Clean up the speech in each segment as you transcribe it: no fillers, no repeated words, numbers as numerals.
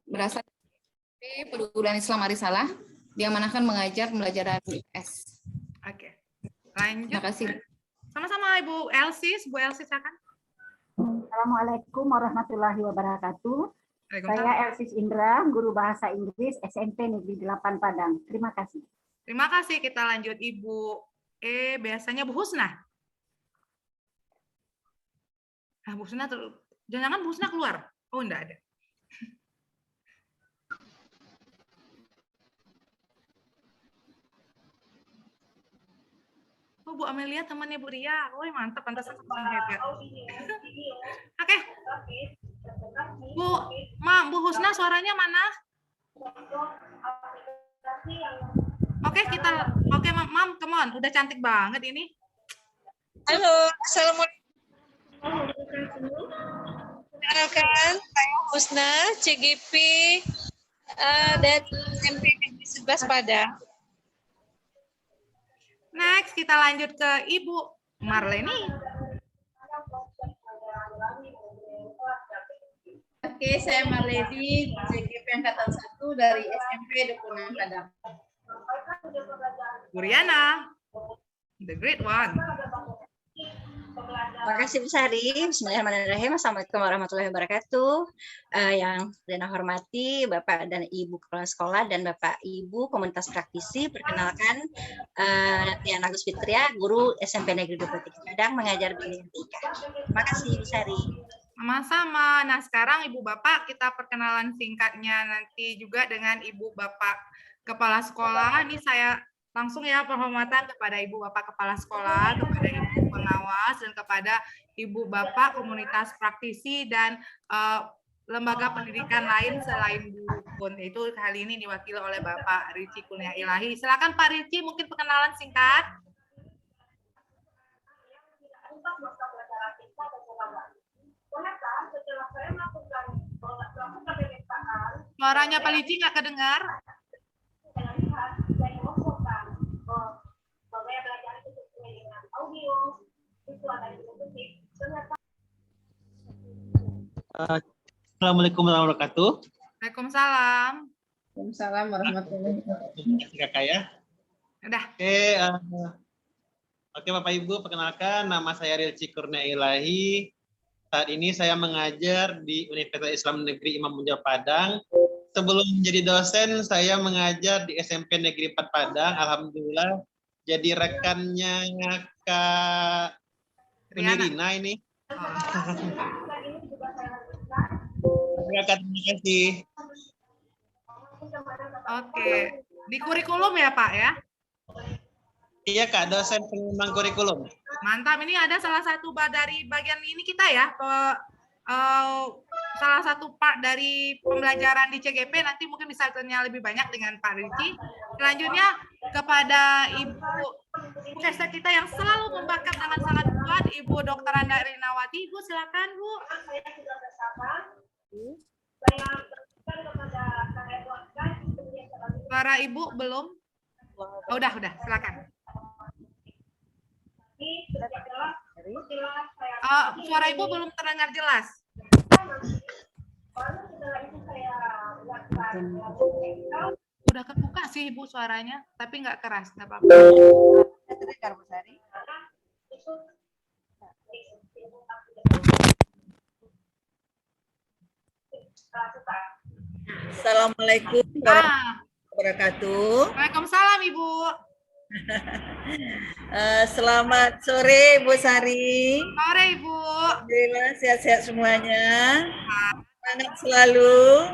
berasal dari Perguruan Islam Arisalah, diamanahkan mengajar pembelajaran IPS. Oke, lanjut. Terima kasih. Sama-sama Ibu Elsis. Bu Elsis silakan. Assalamualaikum warahmatullahi wabarakatuh. Saya Elsis Indra, guru bahasa Inggris SMP Negeri 8 Padang. Terima kasih. Terima kasih. Kita lanjut Ibu biasanya Bu Husna. Bu Husna, jangan Bu Husna keluar. Oh, enggak ada. Oh, Bu Amelia temannya Bu Ria. Oh, mantap, pantasan hebat. Oke. Bu Husna suaranya mana? Oke, Mam, come on. Udah cantik banget ini. Halo, Assalamualaikum. Perkenalkan, saya Husna, CGP dari SMP Negeri 11 Padang. Next, kita lanjut ke Ibu Marleni. Oke, saya Marleni, CGP Angkatan 1 dari SMP Dukunan Padang. Buriana, the great one. Terima kasih Bu Sari. Bismillahirrahmanirrahim. Assalamualaikum warahmatullahi wabarakatuh. Yang saya hormati Bapak dan Ibu Kepala Sekolah dan Bapak Ibu Komunitas Praktisi. Perkenalkan, Tiana Agus Fitria, guru SMP Negeri 23 Padang, mengajar di Tika. Terima kasih Bu Sari. Sama-sama. Nah, sekarang Ibu Bapak kita perkenalan singkatnya nanti juga dengan Ibu Bapak Kepala Sekolah. Ini saya langsung ya penghormatan kepada Ibu Bapak Kepala Sekolah, kepada Ibu Pengawas, dan kepada Ibu Bapak Komunitas Praktisi dan lembaga pendidikan lain selain guru pun. Itu kali ini diwakili oleh Bapak Rici Kurnia Ilahi. Silakan Pak Rici, mungkin perkenalan singkat. Suaranya Pak Rici nggak kedengar. Assalamualaikum warahmatullahi wabarakatuh. Waalaikumsalam. Waalaikumsalam warahmatullahi wabarakatuh. Kakak ya. Udah. Oke Bapak Ibu, perkenalkan nama saya Rilci Kurnia Ilahi. Saat ini saya mengajar di Universitas Islam Negeri Imam Bonjol Padang. Sebelum menjadi dosen, saya mengajar di SMP Negeri 4 Padang. Alhamdulillah jadi rekannya Kak Rina ini. Terima kasih. Oke, di kurikulum ya Pak ya? Iya Kak, dosen pengembang kurikulum. Mantap, ini ada salah satu dari bagian ini kita ya, salah satu part dari pembelajaran di CGP, nanti mungkin bisa tanya lebih banyak dengan Pak Rici. Selanjutnya kepada Ibu Kester kita yang selalu membakar dengan sangat kuat, Ibu Dr. Anda Rinawati. Ibu silakan Bu. Suara Ibu belum? Oh, udah, silakan. Suara Ibu belum terdengar jelas. Udah kebuka sih Ibu suaranya, tapi nggak keras, nggak apa-apa. Terdengar Bu Sari. Assalamualaikum warahmatullahi wabarakatuh. Waalaikumsalam Ibu. Selamat sore Bu Sari. Sore Ibu. Alhamdulillah sehat-sehat semuanya. Semangat selalu.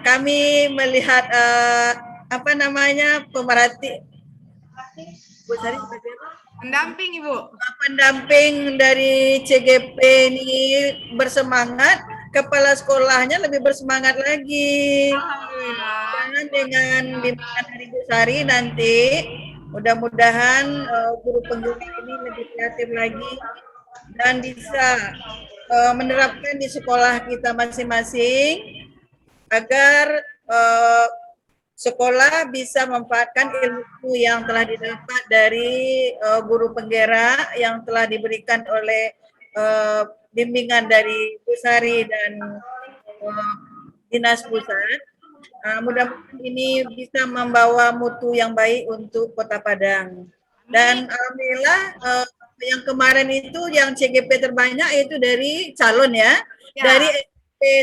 Kami melihat pemerhati Bu Sari pendamping Ibu. Pendamping dari CGP ini bersemangat, kepala sekolahnya lebih bersemangat lagi. Alhamdulillah. Dengan bimbingan dari Bu Sari nanti mudah-mudahan guru pengguna ini lebih kreatif lagi dan bisa menerapkan di sekolah kita masing-masing agar sekolah bisa memanfaatkan ilmu yang telah didapat dari guru penggerak yang telah diberikan oleh bimbingan dari Bu Sari dan Dinas Pusat. Mudah-mudahan ini bisa membawa mutu yang baik untuk Kota Padang. Dan alhamdulillah yang kemarin itu yang CGP terbanyak itu dari calon ya. Dari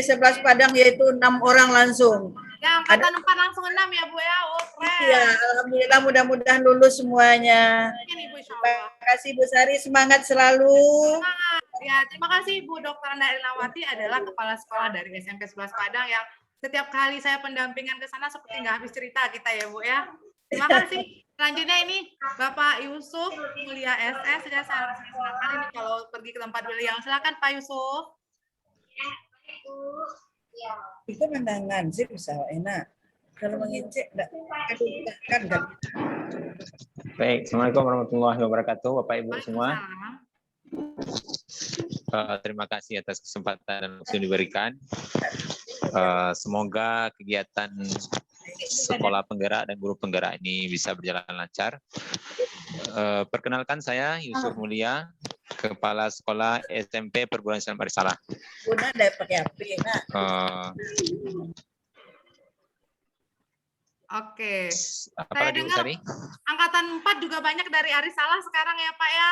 SMP 11 Padang yaitu 6 orang langsung. Ya, angkatan 4 langsung 6 ya Bu ya. Oh, keren. Iya, alhamdulillah mudah-mudahan lulus semuanya. Ibu, Terima kasih Bu Sari, semangat selalu. Ya, terima kasih Bu Dr. Anda Ernawati adalah kepala sekolah dari SMP 11 Padang yang setiap kali saya pendampingan ke sana seperti nggak habis cerita kita ya Bu ya. Terima kasih. Selanjutnya ini Bapak Yusuf Mulia SS, sudah saya silakan ini kalau pergi ke tempat beliau. Silakan Pak Yusuf. Itu mendangan sih bisa enak. Kalau mengecek enggak kan. Baik, Assalamualaikum warahmatullahi wabarakatuh, Bapak Ibu semua. Terima kasih atas kesempatan dan waktu yang diberikan. Semoga kegiatan sekolah penggerak dan guru penggerak ini bisa berjalan lancar. Perkenalkan saya Yusuf Mulia, Kepala Sekolah SMP Perguruan Islam Arisalah. Guna ada pakai HP, nak. Oke. Apa Saya lagi, Bu dengar Sari? angkatan 4 juga banyak dari Arisalah sekarang ya Pak ya.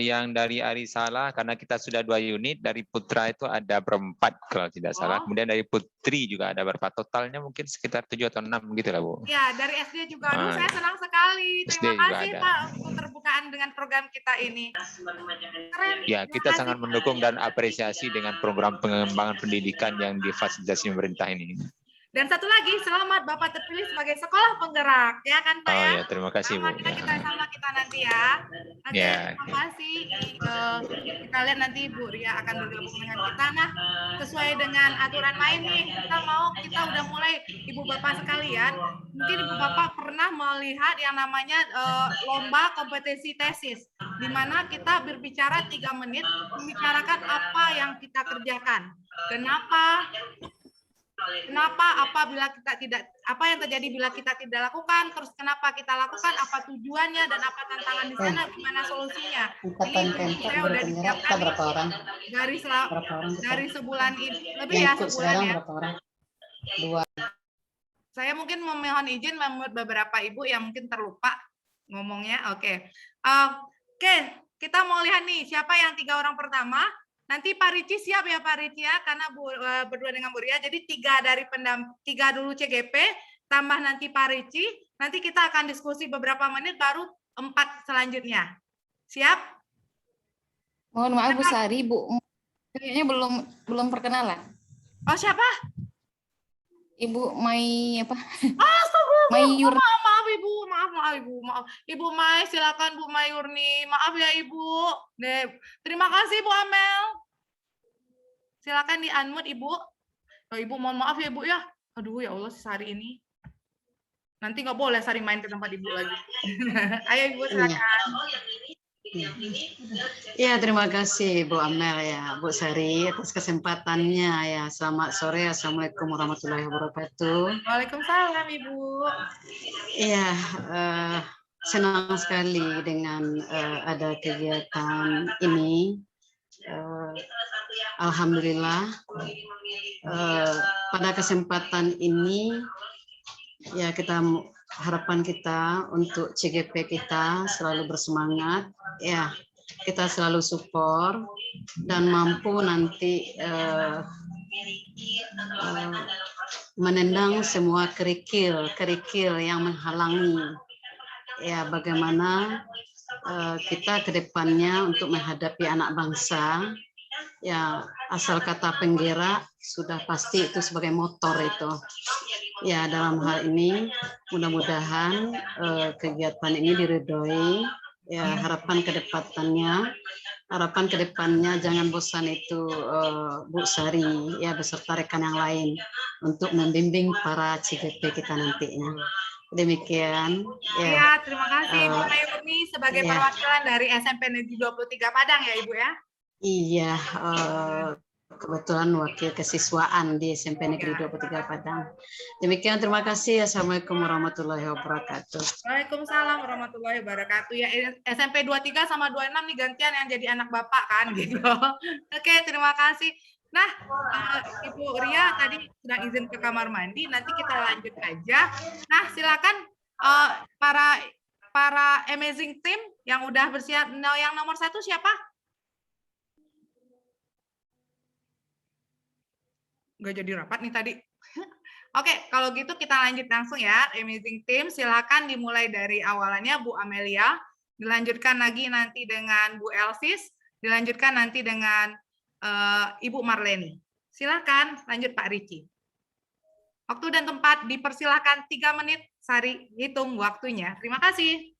Yang dari Arisalah, karena kita sudah 2 unit, dari Putra itu ada berempat kalau tidak salah. Kemudian dari Putri juga ada berapa, totalnya mungkin sekitar 7 atau 6 gitu lah Bu. Ya, dari SD juga. Aduh, saya senang sekali. SD Terima juga kasih ada. Pak untuk terbukaan dengan program kita ini. Keren. Ya, kita sangat mendukung dan apresiasi dengan program pengembangan pendidikan yang difasilitasi pemerintah ini. Dan satu lagi, selamat Bapak terpilih sebagai sekolah penggerak, ya kan Pak Oh ya? ya, terima kasih Bu. Sama kita nanti ya. Oke, Ya. terima kasih. Kita lihat nanti Bu Ria akan bergabung dengan kita. Nah, sesuai dengan aturan main nih, kita udah mulai Ibu Bapak sekalian. Mungkin Ibu Bapak pernah melihat yang namanya lomba kompetisi tesis, di mana kita berbicara 3 menit membicarakan apa yang kita kerjakan. Kenapa apabila kita tidak, apa yang terjadi bila kita tidak lakukan, terus kenapa kita lakukan, apa tujuannya dan apa tantangan di sana, gimana solusinya. Ini saya udah disiapkan berapa orang? Dari sebulan ini, lebih ya sebulan ya. Berapa orang? 2. Saya mungkin memohon izin membuat beberapa ibu yang mungkin terlupa ngomongnya. Oke, kita mau lihat nih siapa yang 3 orang pertama. Nanti Pak Ricci siap ya Pak Ricci ya, karena berdua dengan Bu Ria. Jadi 3 dulu CGP, tambah nanti Pak Ricci. Nanti kita akan diskusi beberapa menit, baru 4 selanjutnya. Siap? Mohon maaf Bu Sari, Bu. Kayaknya belum perkenalan. Oh siapa? Ibu Mai apa? Mayur. Maaf Ibu. Ibu Mai, silakan Bu Mayurni. Maaf ya Ibu. Terima kasih Bu Amel. Silakan di unmute Ibu. Oh, Ibu mohon maaf ya Ibu ya. Aduh ya Allah, Sari ini. Nanti nggak boleh Sari main ke tempat Ibu lagi. Ayo Ibu silakan. Ya, terima kasih Bu Amel ya, Bu Sari atas kesempatannya ya. Selamat sore, Assalamualaikum warahmatullahi wabarakatuh. Waalaikumsalam Ibu. Iya, senang sekali dengan ada kegiatan ini. Alhamdulillah pada kesempatan ini ya harapan kita untuk CGP kita selalu bersemangat, ya kita selalu support dan mampu nanti menendang semua kerikil yang menghalangi, ya bagaimana kita ke depannya untuk menghadapi anak bangsa. Ya, asal kata penggerak sudah pasti itu sebagai motor itu. Ya, dalam hal ini mudah-mudahan kegiatan ini diridhoi. Ya, harapan kedepannya jangan bosan itu Bu Sari ya beserta rekan yang lain untuk membimbing para CGP kita nantinya. Demikian. Ya, terima kasih Ibu Mayurni sebagai perwakilan dari SMP Negeri 23 Padang ya Ibu ya. Iya, kebetulan wakil kesiswaan di SMP Negeri 23 Padang. Demikian, terima kasih. Assalamualaikum warahmatullahi wabarakatuh. Waalaikumsalam warahmatullahi wabarakatuh. Ya, SMP 23 sama 26 nih gantian yang jadi anak Bapak kan gitu. Oke, terima kasih. Nah, Ibu Ria tadi sedang izin ke kamar mandi, nanti kita lanjut aja. Nah, silakan para amazing team yang udah bersiap. Nah, yang nomor 1 siapa? Nggak jadi rapat nih tadi. Oke, kalau gitu kita lanjut langsung ya. Amazing team, silakan dimulai dari awalannya Bu Amelia, dilanjutkan lagi nanti dengan Bu Elsis, dilanjutkan nanti dengan Ibu Marleni. Silakan lanjut Pak Ricci. Waktu dan tempat dipersilakan 3 menit, Sari hitung waktunya. Terima kasih.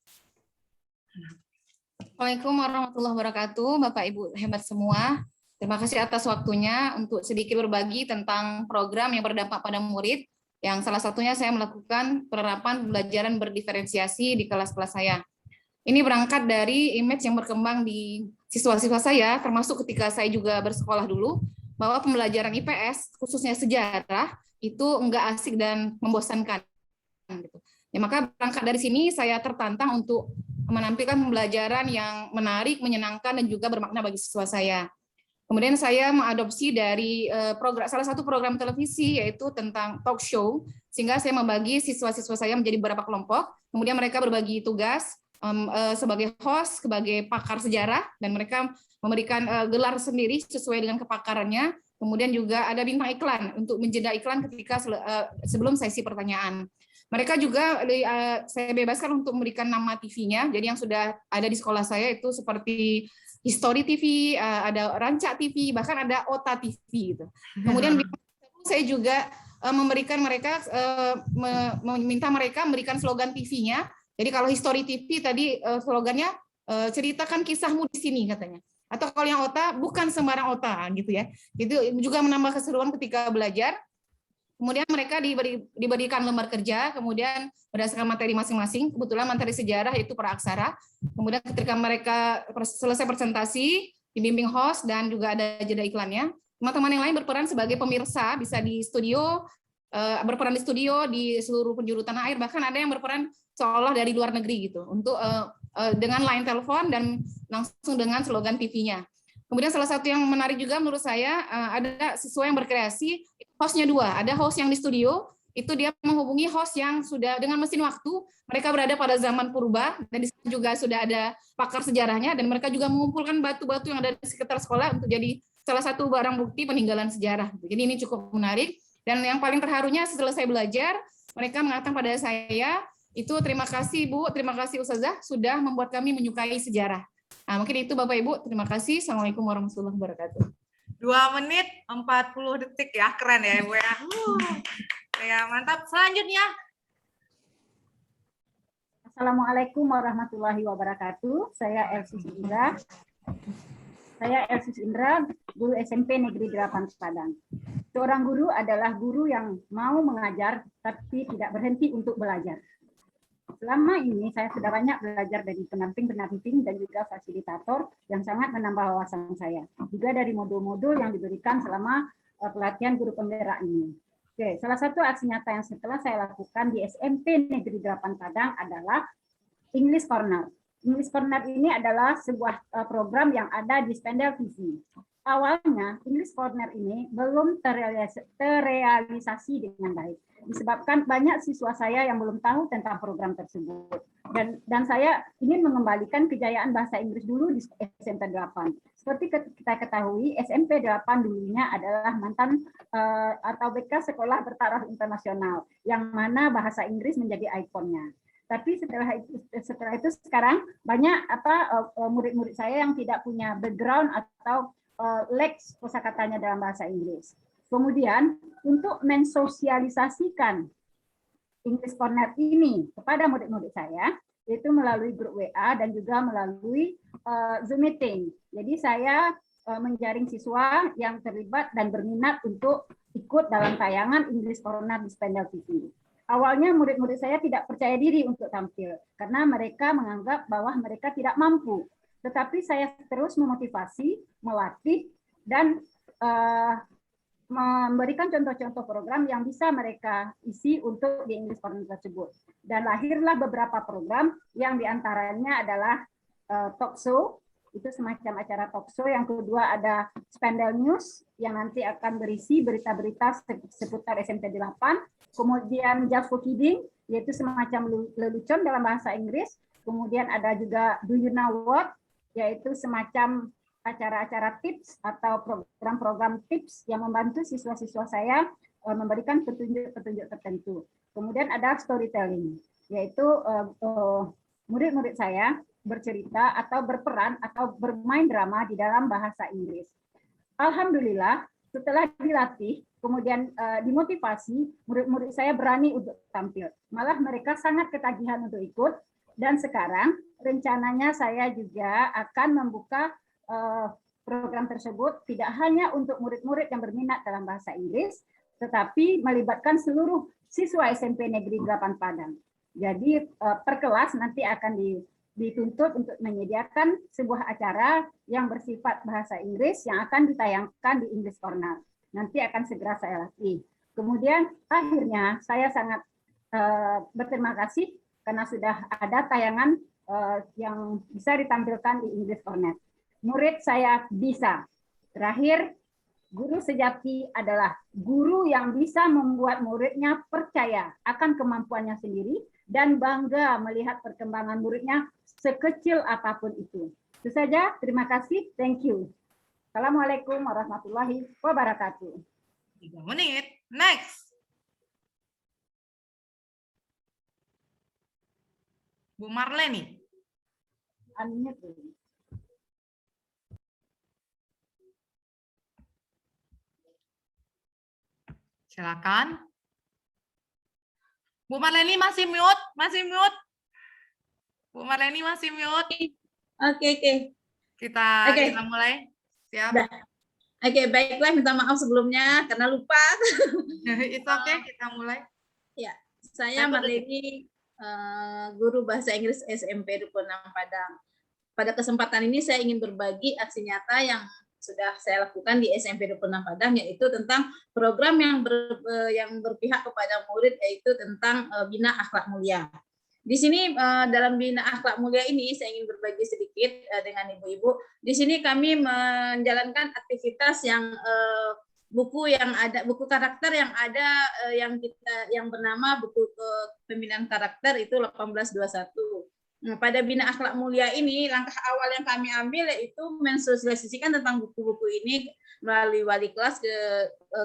Assalamualaikum warahmatullahi wabarakatuh, Bapak Ibu hebat semua. Terima kasih atas waktunya untuk sedikit berbagi tentang program yang berdampak pada murid, yang salah satunya saya melakukan penerapan pembelajaran berdiferensiasi di kelas-kelas saya. Ini berangkat dari image yang berkembang di siswa-siswa saya, termasuk ketika saya juga bersekolah dulu, bahwa pembelajaran IPS, khususnya sejarah, itu enggak asik dan membosankan. Ya, maka berangkat dari sini saya tertantang untuk menampilkan pembelajaran yang menarik, menyenangkan, dan juga bermakna bagi siswa saya. Kemudian saya mengadopsi dari salah satu program televisi, yaitu tentang talk show, sehingga saya membagi siswa-siswa saya menjadi beberapa kelompok, kemudian mereka berbagi tugas sebagai host, sebagai pakar sejarah, dan mereka memberikan gelar sendiri sesuai dengan kepakarannya, kemudian juga ada bintang iklan untuk menjeda iklan ketika sebelum sesi pertanyaan. Mereka juga saya bebaskan untuk memberikan nama TV-nya, jadi yang sudah ada di sekolah saya itu seperti History TV, ada Rancak TV, bahkan ada Ota TV gitu. Kemudian saya juga memberikan mereka meminta mereka memberikan slogan TV-nya. Jadi kalau History TV tadi slogannya ceritakan kisahmu di sini katanya. Atau kalau yang Ota bukan sembarang Ota gitu ya. Itu juga menambah keseruan ketika belajar. Kemudian mereka diberikan lembar kerja, kemudian berdasarkan materi masing-masing, kebetulan materi sejarah itu praaksara. Kemudian ketika mereka selesai presentasi, dibimbing host dan juga ada jeda iklannya. Teman-teman yang lain berperan sebagai pemirsa, bisa di studio, berperan di studio di seluruh penjuru tanah air, bahkan ada yang berperan seolah dari luar negeri gitu, untuk dengan line telepon dan langsung dengan slogan TV-nya. Kemudian salah satu yang menarik juga menurut saya, ada siswa yang berkreasi, hostnya 2, ada host yang di studio, itu dia menghubungi host yang sudah dengan mesin waktu, mereka berada pada zaman purba, dan di sana juga sudah ada pakar sejarahnya, dan mereka juga mengumpulkan batu-batu yang ada di sekitar sekolah untuk jadi salah satu barang bukti peninggalan sejarah. Jadi ini cukup menarik, dan yang paling terharunya setelah saya belajar, mereka mengatakan pada saya, itu terima kasih Bu, terima kasih Ustazah, sudah membuat kami menyukai sejarah. Nah, mungkin itu Bapak Ibu, terima kasih. Assalamualaikum warahmatullahi wabarakatuh. 2 menit 40 detik ya, keren ya Ibu ya. Ya, mantap. Selanjutnya. Assalamualaikum warahmatullahi wabarakatuh. Saya Elsis Indra. Guru SMP Negeri 8 Padang. Seorang guru adalah guru yang mau mengajar tapi tidak berhenti untuk belajar. Selama ini saya sudah banyak belajar dari pendamping dan juga fasilitator yang sangat menambah wawasan saya. Juga dari modul-modul yang diberikan selama pelatihan guru penggerak ini. Oke, salah satu aksi nyata yang setelah saya lakukan di SMP Negeri 8 Padang adalah English Corner. English Corner ini adalah sebuah program yang ada di Spendel TV. Awalnya English Corner ini belum terrealisasi dengan baik, disebabkan banyak siswa saya yang belum tahu tentang program tersebut. Dan saya ingin mengembalikan kejayaan bahasa Inggris dulu di SMP 8. Seperti kita ketahui, SMP 8 dulunya adalah mantan atau bekas sekolah bertaraf internasional, yang mana bahasa Inggris menjadi ikonnya. Tapi setelah itu sekarang banyak murid-murid saya yang tidak punya background atau leks kosakatanya dalam bahasa Inggris. Kemudian untuk mensosialisasikan English Corner ini kepada murid-murid saya, yaitu melalui grup WA dan juga melalui Zoom meeting. Jadi saya menjaring siswa yang terlibat dan berminat untuk ikut dalam tayangan English Corner di Spendel TV. Awalnya murid-murid saya tidak percaya diri untuk tampil karena mereka menganggap bahwa mereka tidak mampu. Tetapi saya terus memotivasi, melatih, dan memberikan contoh-contoh program yang bisa mereka isi untuk di English Corner tersebut. Dan lahirlah beberapa program yang diantaranya adalah talk show, itu semacam acara talk show. Yang kedua ada Spandel News yang nanti akan berisi berita-berita seputar SMP 8. Kemudian Just for Kidding, yaitu semacam lelucon dalam bahasa Inggris. Kemudian ada juga Do You Know What, yaitu semacam acara-acara tips atau program-program tips yang membantu siswa-siswa saya memberikan petunjuk-petunjuk tertentu. Kemudian ada storytelling, yaitu murid-murid saya bercerita atau berperan atau bermain drama di dalam bahasa Inggris. Alhamdulillah, setelah dilatih, kemudian dimotivasi, murid-murid saya berani untuk tampil. Malah mereka sangat ketagihan untuk ikut, dan sekarang rencananya saya juga akan membuka program tersebut tidak hanya untuk murid-murid yang berminat dalam bahasa Inggris, tetapi melibatkan seluruh siswa SMP Negeri 8 Padang. Jadi per kelas nanti akan dituntut untuk menyediakan sebuah acara yang bersifat bahasa Inggris yang akan ditayangkan di English Corner. Nanti akan segera saya latih. Kemudian akhirnya saya sangat berterima kasih karena sudah ada tayangan yang bisa ditampilkan di English Corner. Murid saya bisa. Terakhir, guru sejati adalah guru yang bisa membuat muridnya percaya akan kemampuannya sendiri dan bangga melihat perkembangan muridnya sekecil apapun itu. Itu saja, terima kasih, thank you. Assalamualaikum warahmatullahi wabarakatuh. 3 menit, next. Bu Marleni. Unmute dulu. Silakan. Bu Marleni masih mute, Bu Marleni masih mute. Oke. Kita Oke. mulai. Siap. Oke, baiklah, minta maaf sebelumnya karena lupa. Itu oke, kita mulai. Ya, saya Marleni, guru bahasa Inggris SMP 26 Padang. Pada kesempatan ini saya ingin berbagi aksi nyata yang sudah saya lakukan di SMP 26 Padang, yaitu tentang program yang berpihak kepada murid, yaitu tentang Bina Akhlak Mulia. Di sini dalam Bina Akhlak Mulia ini saya ingin berbagi sedikit dengan ibu-ibu. Di sini kami menjalankan aktivitas yang buku karakter yang ada yang bernama buku pembinaan karakter itu 1821. Nah, pada Bina Akhlak Mulia ini, langkah awal yang kami ambil yaitu mensosialisasikan tentang buku-buku ini melalui wali kelas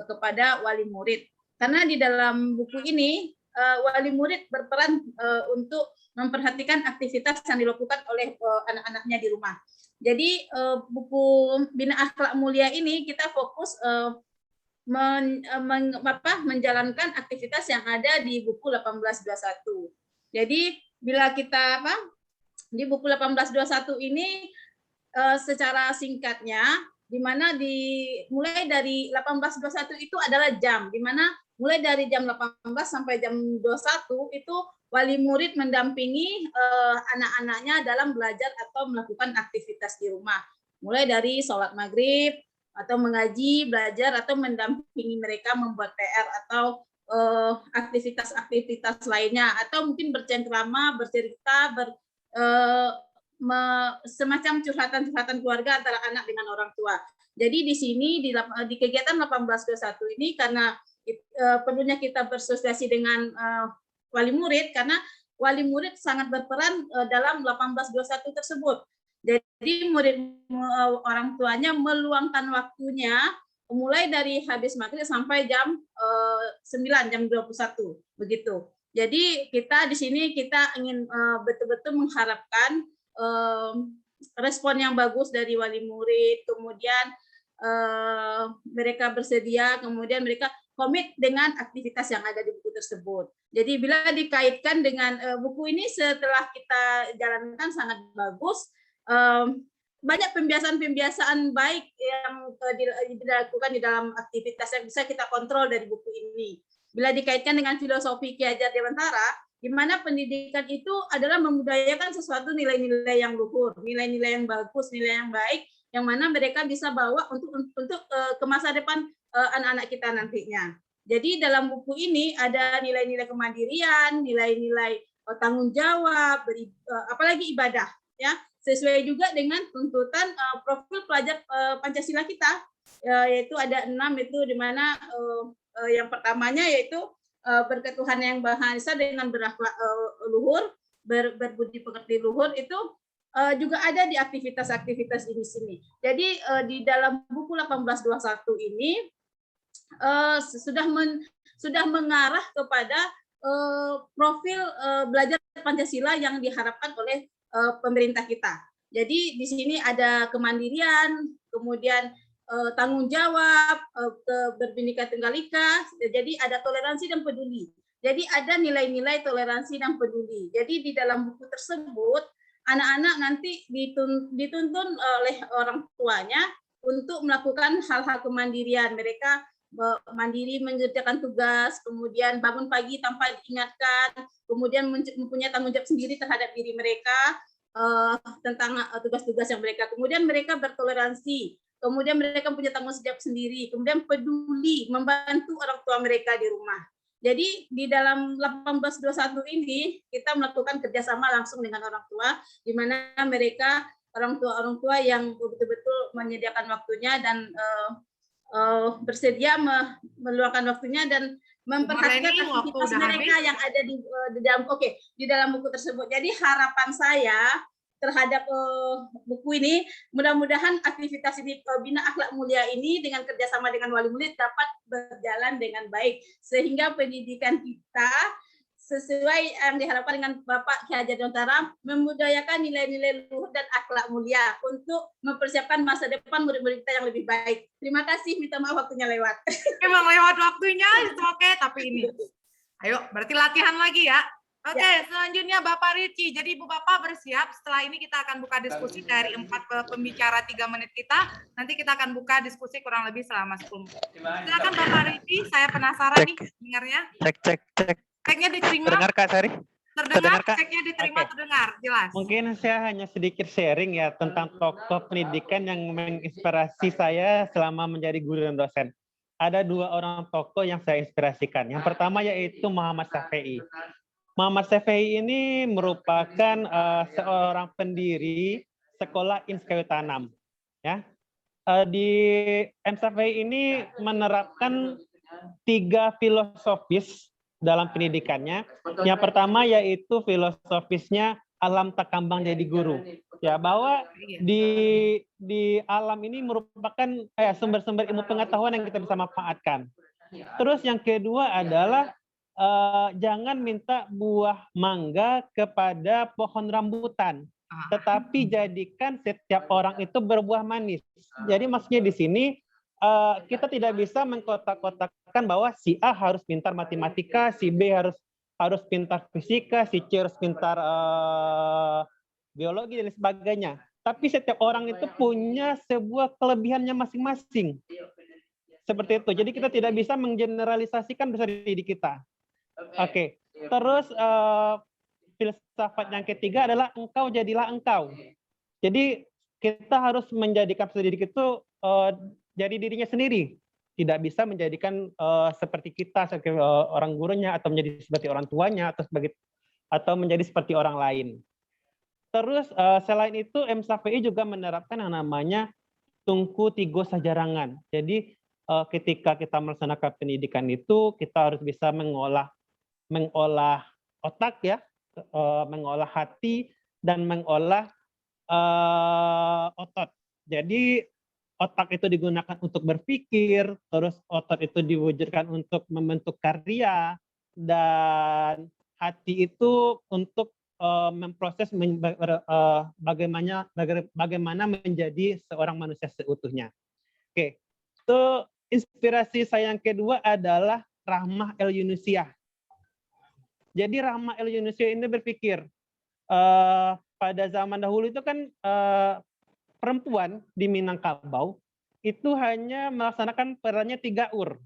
kepada wali murid. Karena di dalam buku ini, wali murid berperan untuk memperhatikan aktivitas yang dilakukan oleh anak-anaknya di rumah. Jadi buku Bina Akhlak Mulia ini kita fokus menjalankan aktivitas yang ada di buku 1821. Jadi bila kita di buku 1821 ini secara singkatnya, di mana mulai dari 1821 itu adalah jam, di mana mulai dari jam 18 sampai jam 21 itu wali murid mendampingi anak-anaknya dalam belajar atau melakukan aktivitas di rumah. Mulai dari sholat maghrib, atau mengaji, belajar, atau mendampingi mereka membuat PR atau aktivitas-aktivitas lainnya, atau mungkin bercengkrama, bercerita, semacam curhatan-curhatan keluarga antara anak dengan orang tua. Jadi di sini di kegiatan 1821 ini, karena perlunya kita bersosialisasi dengan wali murid, karena wali murid sangat berperan dalam 1821 tersebut. Jadi orang tuanya meluangkan waktunya mulai dari habis maghrib sampai jam 9, jam 21 begitu. Jadi kita di sini kita ingin betul-betul mengharapkan respon yang bagus dari wali murid, kemudian mereka bersedia, kemudian mereka komit dengan aktivitas yang ada di buku tersebut. Jadi bila dikaitkan dengan buku ini setelah kita jalankan sangat bagus, banyak pembiasaan-pembiasaan baik yang dilakukan di dalam aktivitas yang bisa kita kontrol dari buku ini. Bila dikaitkan dengan filosofi Ki Hajar Dewantara, di mana pendidikan itu adalah membudayakan sesuatu nilai-nilai yang luhur, nilai-nilai yang bagus, nilai yang baik, yang mana mereka bisa bawa untuk ke masa depan anak-anak kita nantinya. Jadi dalam buku ini ada nilai-nilai kemandirian, nilai-nilai tanggung jawab, apalagi ibadah, ya. sesuai juga dengan tuntutan profil pelajar Pancasila kita, yaitu ada 6 itu di mana yang pertamanya yaitu berketuhanan yang Maha Esa dengan berakhlak luhur, berbudi pekerti luhur itu juga ada di aktivitas-aktivitas di sini. Jadi di dalam buku 1821 ini sudah mengarah kepada profil belajar Pancasila yang diharapkan oleh pemerintah kita. Jadi di sini ada kemandirian, kemudian tanggung jawab, Bhinneka Tunggal Ika, jadi ada toleransi dan peduli. Jadi ada nilai-nilai toleransi dan peduli. Jadi di dalam buku tersebut anak-anak nanti dituntun oleh orang tuanya untuk melakukan hal-hal kemandirian. Mereka mandiri mengerjakan tugas, kemudian bangun pagi tanpa diingatkan, kemudian mempunyai tanggung jawab sendiri terhadap diri mereka tentang tugas-tugas yang mereka. Kemudian mereka bertoleransi, kemudian mereka punya tanggung jawab sendiri, kemudian peduli membantu orang tua mereka di rumah. Jadi di dalam 1821 ini kita melakukan kerjasama langsung dengan orang tua, di mana mereka orang tua yang betul-betul menyediakan waktunya dan bersedia meluangkan waktunya dan memperhatikan aktivitas mereka yang ada di dalam buku tersebut. Jadi harapan saya terhadap buku ini, mudah-mudahan aktivitas ini Bina Akhlak Mulia ini dengan kerjasama dengan wali murid dapat berjalan dengan baik, sehingga pendidikan kita sesuai yang diharapkan dengan Bapak Ki Hajar Dewantara, memudayakan nilai-nilai luhur dan akhlak mulia untuk mempersiapkan masa depan murid-murid kita yang lebih baik. Terima kasih, minta maaf waktunya lewat. Emang lewat waktunya, oke, tapi ini. Ayo, berarti latihan lagi ya. Oke, selanjutnya Bapak Rici. Jadi Ibu Bapak bersiap, setelah ini kita akan buka diskusi dari 4 pembicara 3 menit kita. Nanti kita akan buka diskusi kurang lebih selama 10 menit. Silakan Bapak Rici, saya penasaran nih dengarnya. Cek. Ceknya diterima. Terdengar Kak Sari? Terdengar, ceknya diterima, terdengar, jelas. Mungkin saya hanya sedikit sharing ya tentang tokoh pendidikan yang menginspirasi saya selama menjadi guru dan dosen. Ada 2 orang tokoh yang saya inspirasikan. Yang pertama yaitu Muhammad Syafi'i. Muhammad Syafi'i ini merupakan seorang pendiri sekolah Ins Kayu Tanam. Ya, di M. Syafi'i ini menerapkan 3 filosofis dalam pendidikannya. Yang pertama yaitu filosofisnya alam tak kambang jadi guru. Ya, bahwa di alam ini merupakan sumber-sumber ilmu pengetahuan yang kita bisa manfaatkan. Terus yang kedua adalah jangan minta buah mangga kepada pohon rambutan, tetapi jadikan setiap orang itu berbuah manis. Jadi maksudnya di sini kita tidak bisa mengkotak-kotakkan bahwa si A harus pintar matematika, si B harus pintar fisika, si C harus pintar biologi dan sebagainya. Tapi setiap orang itu punya sebuah kelebihannya masing-masing. Seperti itu. Jadi kita tidak bisa menggeneralisasikan besar diri kita. Oke. Terus filsafat yang ketiga adalah engkau jadilah engkau. Jadi kita harus menjadikan diri itu jadi dirinya sendiri, tidak bisa menjadikan seperti kita sebagai orang gurunya atau menjadi seperti orang tuanya atau menjadi seperti orang lain. Terus selain itu M. Syafi'i juga menerapkan yang namanya tungku tigo sajarangan. Jadi ketika kita melaksanakan pendidikan itu kita harus bisa mengolah otak ya, mengolah hati dan mengolah otot. Jadi otak itu digunakan untuk berpikir, terus otot itu diwujudkan untuk membentuk karya, dan hati itu untuk memproses bagaimana menjadi seorang manusia seutuhnya. Oke, itu inspirasi saya yang kedua adalah Rahmah El-Yunusiah. Jadi Rahmah El-Yunusiah ini berpikir pada zaman dahulu itu kan perempuan di Minangkabau itu hanya melaksanakan perannya 3 ur.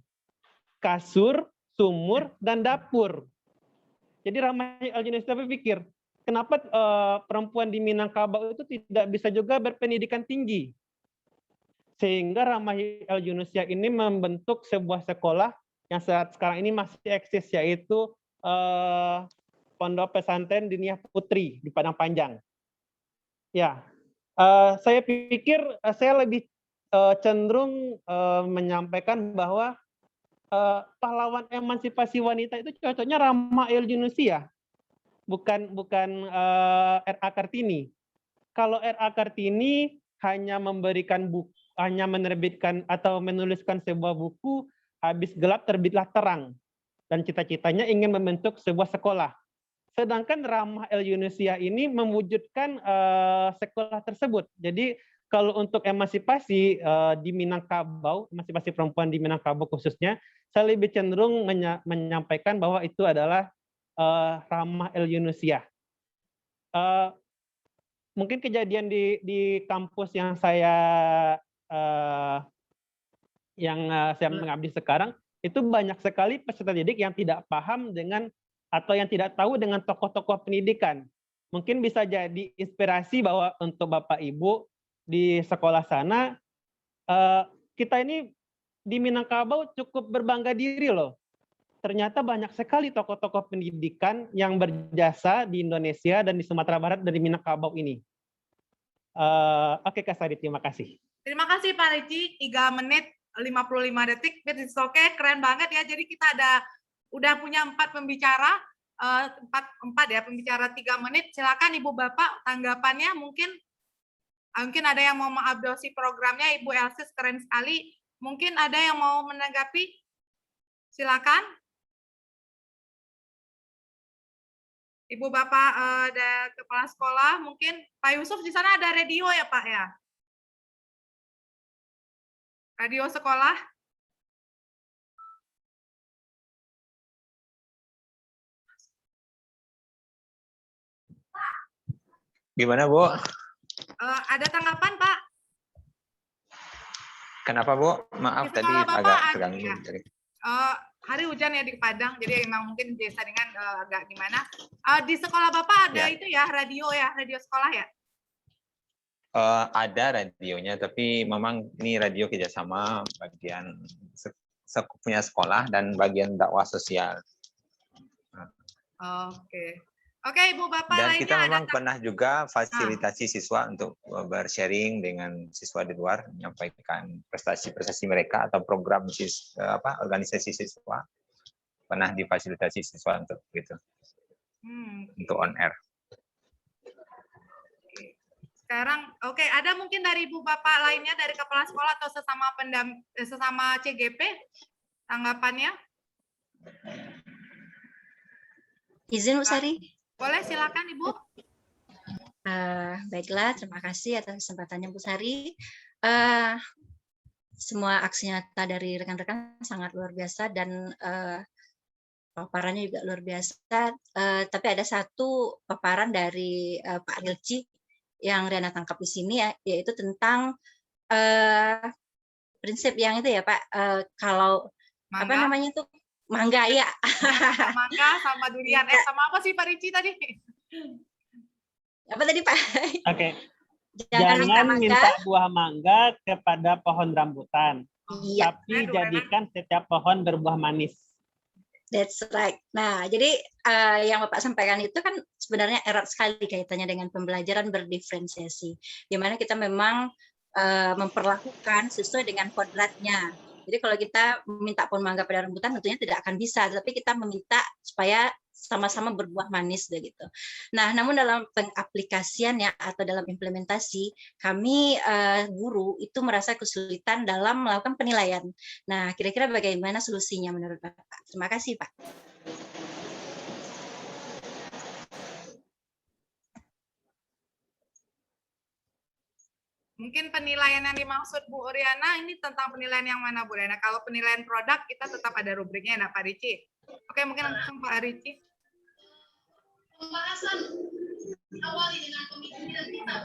Kasur, sumur, dan dapur. Jadi Rahmah El-Yunusiah berpikir, kenapa perempuan di Minangkabau itu tidak bisa juga berpendidikan tinggi? Sehingga Rahmah El-Yunusiah ini membentuk sebuah sekolah yang saat sekarang ini masih eksis, yaitu Pondok Pesantren Diniyah Putri di Padang Panjang. Ya, saya pikir saya lebih cenderung menyampaikan bahwa pahlawan emansipasi wanita itu cocoknya Rama El Yunusi ya, bukan R.A. Kartini. Kalau R.A. Kartini hanya hanya menerbitkan atau menuliskan sebuah buku, habis gelap terbitlah terang, dan cita-citanya ingin membentuk sebuah sekolah. Sedangkan Ramah El Yunusiah ini mewujudkan sekolah tersebut. Jadi kalau untuk emansipasi di Minangkabau, emansipasi perempuan di Minangkabau khususnya, saya lebih cenderung menyampaikan bahwa itu adalah Ramah El Yunusiah. Mungkin kejadian di kampus yang saya mengabdi sekarang, itu banyak sekali peserta didik yang tidak paham dengan atau yang tidak tahu dengan tokoh-tokoh pendidikan. Mungkin bisa jadi inspirasi bahwa untuk Bapak Ibu di sekolah sana, kita ini di Minangkabau cukup berbangga diri loh. Ternyata banyak sekali tokoh-tokoh pendidikan yang berjasa di Indonesia dan di Sumatera Barat dari Minangkabau ini. Oke Kak Sari, terima kasih. Terima kasih Pak Ricci, 3 menit 55 detik, oke, keren banget ya. Jadi kita udah punya 4 pembicara, 4 ya, pembicara 3 menit. Silakan Ibu Bapak tanggapannya, mungkin ada yang mau mengupdate programnya, Ibu Elsis keren sekali. Mungkin ada yang mau menanggapi, silakan. Ibu Bapak ada kepala sekolah, mungkin Pak Yusuf di sana ada radio ya Pak ya? Radio sekolah. Gimana, Bu? Ada tanggapan, Pak? Kenapa, Bu? Maaf tadi agak terganggu. Hari hujan ya di Padang, jadi emang mungkin biasa dengan agak gimana. Di sekolah Bapak ada itu ya, radio sekolah ya? Ada radionya, tapi memang ini radio kerjasama bagian punya sekolah dan bagian dakwah sosial. Oke, Ibu Bapak dan lainnya kita memang ada pernah juga fasilitasi siswa untuk bersharing dengan siswa di luar, menyampaikan prestasi-prestasi mereka atau program organisasi siswa. Pernah difasilitasi siswa untuk gitu, untuk on air. Sekarang, ada mungkin dari Ibu Bapak lainnya, dari kepala sekolah atau sesama CGP, tanggapannya? Izin Bu Sari? Boleh, silakan Ibu. Baiklah, terima kasih atas kesempatannya Bu Sari. Semua aksi nyata dari rekan-rekan sangat luar biasa dan paparannya juga luar biasa. Tapi ada satu paparan dari Pak Rilci yang Riana tangkap di sini ya, yaitu tentang prinsip yang itu ya Pak, kalau mangga. Apa namanya tuh mangga ya. Mangga sama durian, sama apa sih Pak Rilci tadi? Apa tadi Pak? Oke. Jangan minta buah mangga kepada pohon rambutan, tapi jadikan setiap pohon berbuah manis. That's right. Nah, jadi yang Bapak sampaikan itu kan sebenarnya erat sekali kaitannya dengan pembelajaran berdiferensiasi, di mana kita memang memperlakukan sesuai dengan kodratnya. Jadi kalau kita meminta pohon mangga pada rambutan tentunya tidak akan bisa, tapi kita meminta supaya sama-sama berbuah manis begitu. Nah, namun dalam pengaplikasiannya atau dalam implementasi, kami guru itu merasa kesulitan dalam melakukan penilaian. Nah, kira-kira bagaimana solusinya menurut Bapak? Terima kasih, Pak. Mungkin penilaian yang dimaksud Bu Oriana ini tentang penilaian yang mana Bu Oriana? Kalau penilaian produk kita tetap ada rubriknya, nah Pak Rilci. Oke, mungkin langsung Pak Rilci. Pembahasan awali dengan pemikiran kita,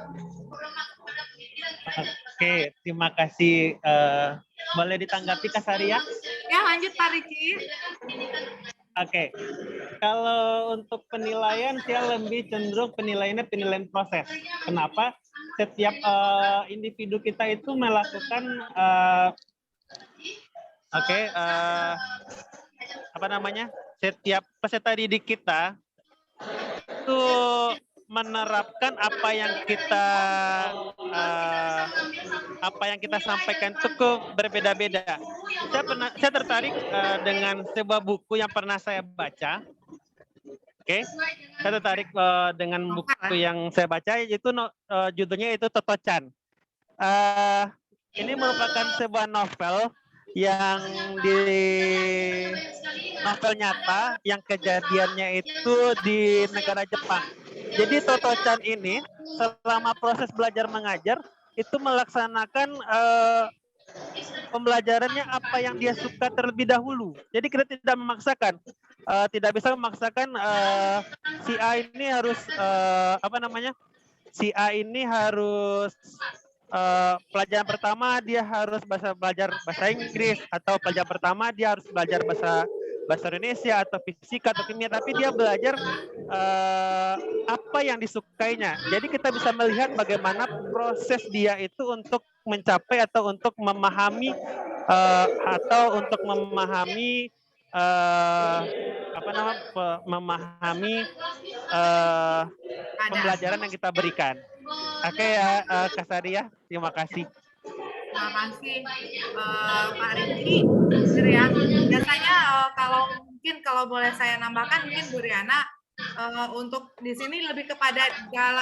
pada pemikiran kita. Oke, terima kasih. Boleh ditanggapi Kak Sari ya? Ya, lanjut Pak Rilci. Oke, kalau untuk penilaian saya lebih cenderung penilaiannya penilaian proses. Kenapa? Setiap individu kita itu melakukan setiap peserta didik kita itu menerapkan apa yang kita sampaikan itu berbeda-beda. Saya tertarik dengan sebuah buku yang pernah saya baca. Oke, saya tertarik dengan buku yang saya baca, itu judulnya itu Toto-chan. Ini merupakan sebuah novel yang novel nyata yang kejadiannya itu di negara Jepang. Jadi Toto-chan ini selama proses belajar mengajar itu melaksanakan pembelajarannya apa yang dia suka terlebih dahulu. Jadi kita tidak memaksakan, tidak bisa memaksakan si A ini harus si A ini harus pelajaran pertama dia harus belajar bahasa Inggris, atau pelajaran pertama dia harus belajar bahasa Indonesia atau fisika atau kimia, tapi dia belajar apa yang disukainya. Jadi kita bisa melihat bagaimana proses dia itu untuk mencapai atau untuk memahami pembelajaran yang kita berikan. Oke ya, Kak Sadia, terima kasih. Terima kasih Pak Riki. Ya, biasanya kalau boleh saya nambahkan, mungkin Bu Riana untuk di sini lebih kepada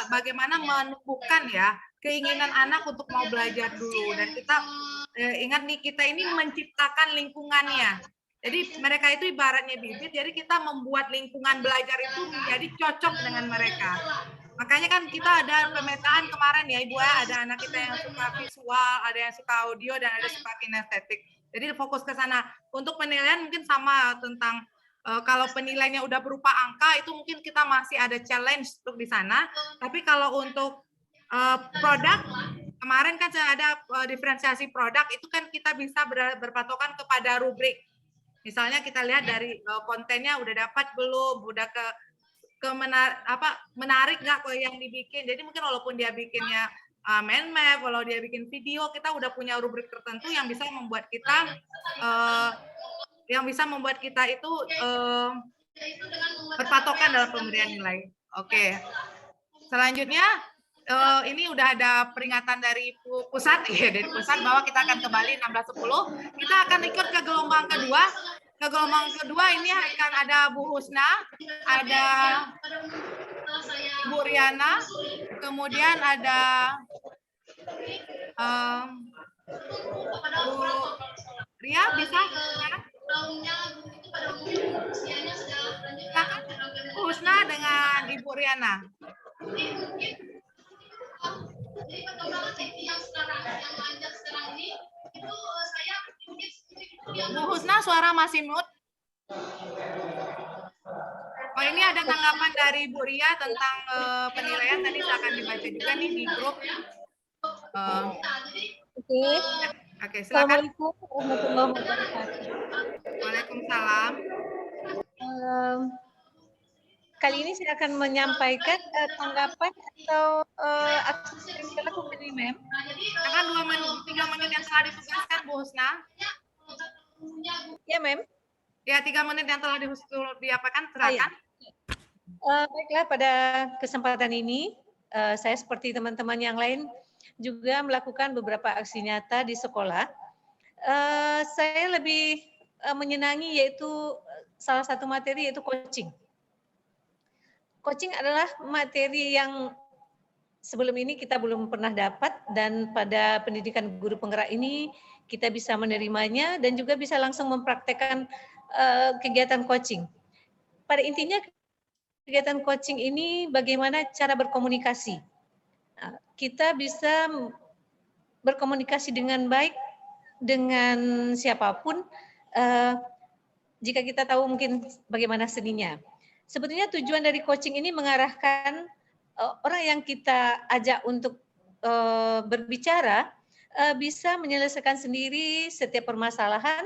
bagaimana menumbuhkan ya keinginan anak untuk mau belajar dulu, dan kita ingat nih, kita ini menciptakan lingkungannya. Jadi mereka itu ibaratnya bibit, jadi kita membuat lingkungan belajar itu menjadi cocok dengan mereka. Makanya kan kita ada pemetaan kemarin ya Ibu, ada anak kita yang suka visual, ada yang suka audio, dan ada suka kinestetik. Jadi fokus ke sana. Untuk penilaian mungkin sama tentang kalau penilaiannya udah berupa angka, itu mungkin kita masih ada challenge untuk di sana. Tapi kalau untuk produk, kemarin kan ada diferensiasi produk, itu kan kita bisa berpatokan kepada rubrik. Misalnya kita lihat dari kontennya udah dapat belum, udah menarik nggak kalau yang dibikin. Jadi mungkin walaupun dia bikinnya mind map, kalau dia bikin video, kita udah punya rubrik tertentu yang bisa membuat kita itu berpatokan dalam pemberian nilai. Oke. Selanjutnya ini udah ada peringatan dari pusat bahwa kita akan kembali 16.10. Kita akan ikut ke gelombang kedua. Ke gelombang kedua ini akan ada Bu Husna, ada Bu Riana, kemudian ada Bu Ria, bisa? Silakan Bu Husna dengan Ibu Riana. Jadi perkembangan teknik yang lanjut sekarang ini itu saya Bu Husna, suara masih mute. Oh, ini ada tanggapan dari Bu Ria tentang penilaian, tadi akan dibaca juga nih di grup. Oke, silakan. Assalamualaikum warahmatullahi wabarakatuh. Waalaikumsalam. Kali ini saya akan menyampaikan tanggapan atau aksi yang dilakukan ini, Mem. Akan 3 menit yang telah ditugaskan, Bu Husna. Ya, Mem. Ya, 3 menit yang telah diapakan, silakan. Baiklah, pada kesempatan ini saya seperti teman-teman yang lain juga melakukan beberapa aksi nyata di sekolah. Saya lebih menyenangi yaitu salah satu materi yaitu coaching. Coaching adalah materi yang sebelum ini kita belum pernah dapat, dan pada pendidikan guru penggerak ini kita bisa menerimanya dan juga bisa langsung mempraktekkan kegiatan coaching. Pada intinya kegiatan coaching ini bagaimana cara berkomunikasi. Kita bisa berkomunikasi dengan baik dengan siapapun jika kita tahu mungkin bagaimana seninya. Sebetulnya tujuan dari coaching ini mengarahkan orang yang kita ajak untuk berbicara bisa menyelesaikan sendiri setiap permasalahan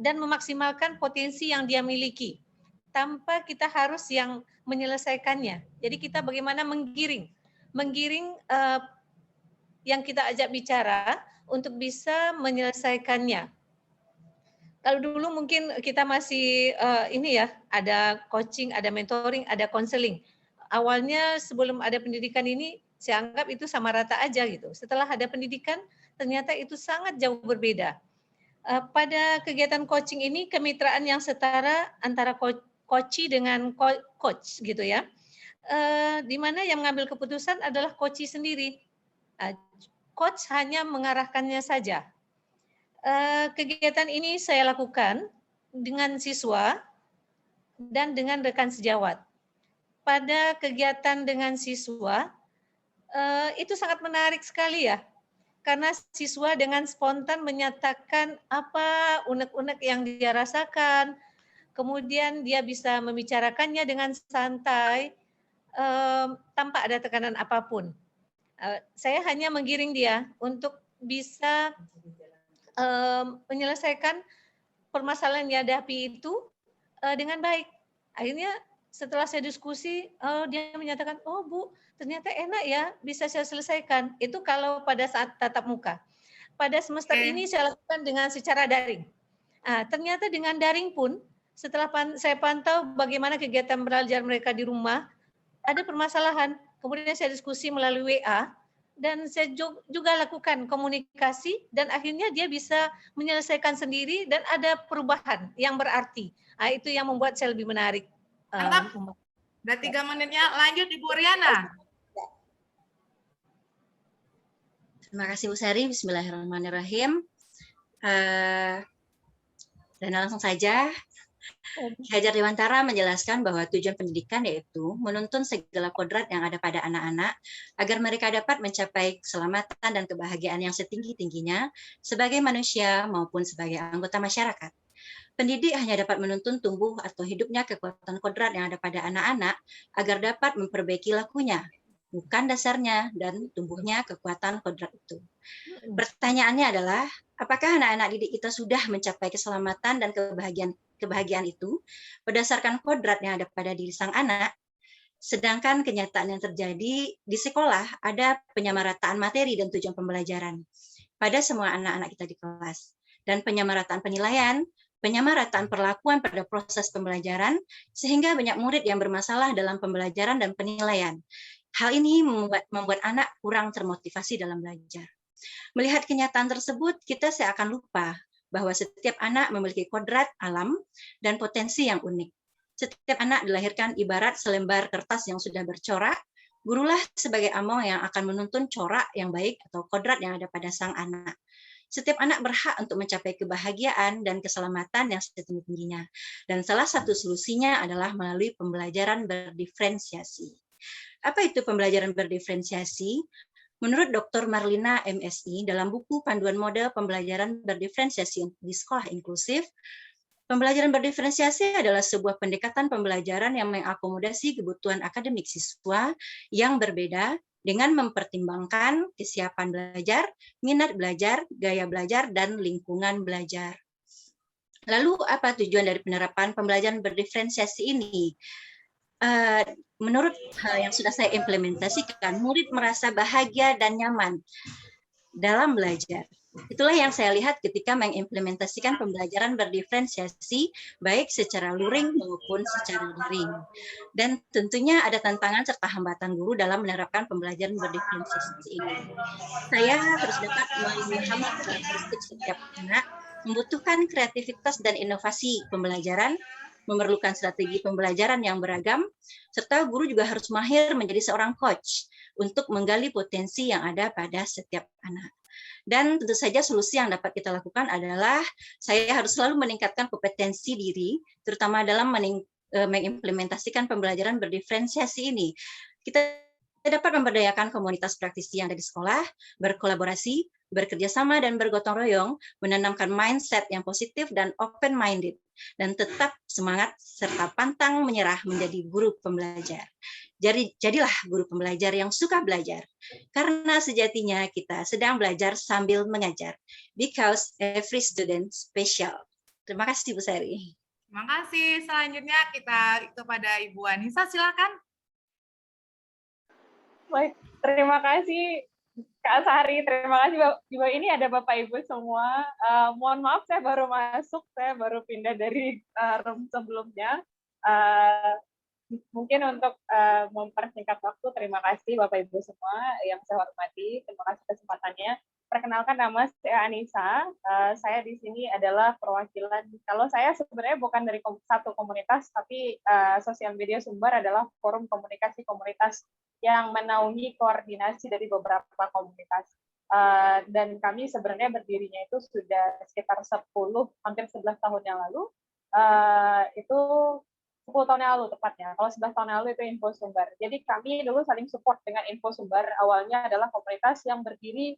dan memaksimalkan potensi yang dia miliki tanpa kita harus yang menyelesaikannya. Jadi kita bagaimana menggiring yang kita ajak bicara untuk bisa menyelesaikannya. Kalau dulu mungkin kita masih ini ya, ada coaching, ada mentoring, ada counseling. awalnya sebelum ada pendidikan ini saya anggap itu sama rata aja gitu. Setelah ada pendidikan ternyata itu sangat jauh berbeda. Pada kegiatan coaching ini kemitraan yang setara antara coachee dengan coach gitu ya. Di mana yang mengambil keputusan adalah coachee sendiri. Coach hanya mengarahkannya saja. Kegiatan ini saya lakukan dengan siswa dan dengan rekan sejawat. Pada kegiatan dengan siswa, itu sangat menarik sekali ya, karena siswa dengan spontan menyatakan apa unek-unek yang dia rasakan, kemudian dia bisa membicarakannya dengan santai, tanpa ada tekanan apapun. Saya hanya menggiring dia untuk bisa menyelesaikan permasalahan yang dihadapi itu dengan baik. Akhirnya setelah saya diskusi, dia menyatakan, oh Bu, ternyata enak ya, bisa saya selesaikan. Itu kalau pada saat tatap muka. Pada semester ini saya lakukan dengan secara daring. Ternyata dengan daring pun, setelah saya pantau bagaimana kegiatan belajar mereka di rumah, ada permasalahan. Kemudian saya diskusi melalui WA, dan saya juga lakukan komunikasi, dan akhirnya dia bisa menyelesaikan sendiri, dan ada perubahan yang berarti. Itu yang membuat saya lebih menarik. Mantap. Udah 3 menitnya, lanjut Ibu Riana. Terima kasih Bu Sari, bismillahirrahmanirrahim. Dan langsung saja, Ki Hajar Dewantara menjelaskan bahwa tujuan pendidikan yaitu menuntun segala kodrat yang ada pada anak-anak agar mereka dapat mencapai keselamatan dan kebahagiaan yang setinggi-tingginya sebagai manusia maupun sebagai anggota masyarakat. Pendidik hanya dapat menuntun tumbuh atau hidupnya kekuatan kodrat yang ada pada anak-anak agar dapat memperbaiki lakunya, bukan dasarnya dan tumbuhnya kekuatan kodrat itu. Pertanyaannya adalah, apakah anak-anak didik kita sudah mencapai keselamatan dan kebahagiaan itu berdasarkan kodrat yang ada pada diri sang anak? Sedangkan kenyataan yang terjadi di sekolah ada penyamarataan materi dan tujuan pembelajaran pada semua anak-anak kita di kelas, dan penyamarataan penilaian, penyamarataan perlakuan pada proses pembelajaran, sehingga banyak murid yang bermasalah dalam pembelajaran dan penilaian. Hal ini membuat anak kurang termotivasi dalam belajar. Melihat kenyataan tersebut, kita seakan lupa bahwa setiap anak memiliki kodrat alam dan potensi yang unik. Setiap anak dilahirkan ibarat selembar kertas yang sudah bercorak. Gurulah sebagai among yang akan menuntun corak yang baik atau kodrat yang ada pada sang anak. Setiap anak berhak untuk mencapai kebahagiaan dan keselamatan yang setinggi-tingginya. Dan salah satu solusinya adalah melalui pembelajaran berdiferensiasi. Apa itu pembelajaran berdiferensiasi? Menurut Dr. Marlina MSI, dalam buku Panduan Model Pembelajaran Berdiferensiasi di Sekolah Inklusif, pembelajaran berdiferensiasi adalah sebuah pendekatan pembelajaran yang mengakomodasi kebutuhan akademik siswa yang berbeda dengan mempertimbangkan kesiapan belajar, minat belajar, gaya belajar, dan lingkungan belajar. Lalu apa tujuan dari penerapan pembelajaran berdiferensiasi ini? Menurut hal yang sudah saya implementasikan, murid merasa bahagia dan nyaman dalam belajar. Itulah yang saya lihat ketika mengimplementasikan pembelajaran berdiferensiasi, baik secara luring maupun secara daring. Dan tentunya ada tantangan serta hambatan guru dalam menerapkan pembelajaran berdiferensiasi ini. Saya harus dapat memahami karakteristik setiap anak, membutuhkan kreativitas dan inovasi pembelajaran, memerlukan strategi pembelajaran yang beragam, serta guru juga harus mahir menjadi seorang coach untuk menggali potensi yang ada pada setiap anak. Dan tentu saja solusi yang dapat kita lakukan adalah saya harus selalu meningkatkan kompetensi diri, terutama dalam mengimplementasikan pembelajaran berdiferensiasi ini. Kita dapat memberdayakan komunitas praktisi yang ada di sekolah, berkolaborasi, bekerja sama dan bergotong royong, menanamkan mindset yang positif dan open-minded, dan tetap semangat serta pantang menyerah menjadi guru pembelajar. Jadilah guru pembelajar yang suka belajar, karena sejatinya kita sedang belajar sambil mengajar, because every student special. Terima kasih Bu Sari. Terima kasih. Selanjutnya kita kepada Ibu Anissa, silakan. Baik, terima kasih Kak Sari, terima kasih juga ini ada Bapak Ibu semua. Mohon maaf saya baru masuk, saya baru pindah dari room sebelumnya. mungkin untuk mempersingkat waktu, terima kasih Bapak Ibu semua yang saya hormati, terima kasih kesempatannya. Perkenalkan, nama saya Anissa, saya di sini adalah perwakilan, kalau saya sebenarnya bukan dari satu komunitas, tapi sosial media Sumbar adalah forum komunikasi komunitas yang menaungi koordinasi dari beberapa komunitas. Dan kami sebenarnya berdirinya itu sudah sekitar 10, hampir 11 tahun yang lalu, itu 10 tahun yang lalu tepatnya. Kalau 11 tahun yang lalu itu Info Sumbar. Jadi kami dulu saling support dengan Info Sumbar. Awalnya adalah komunitas yang berdiri,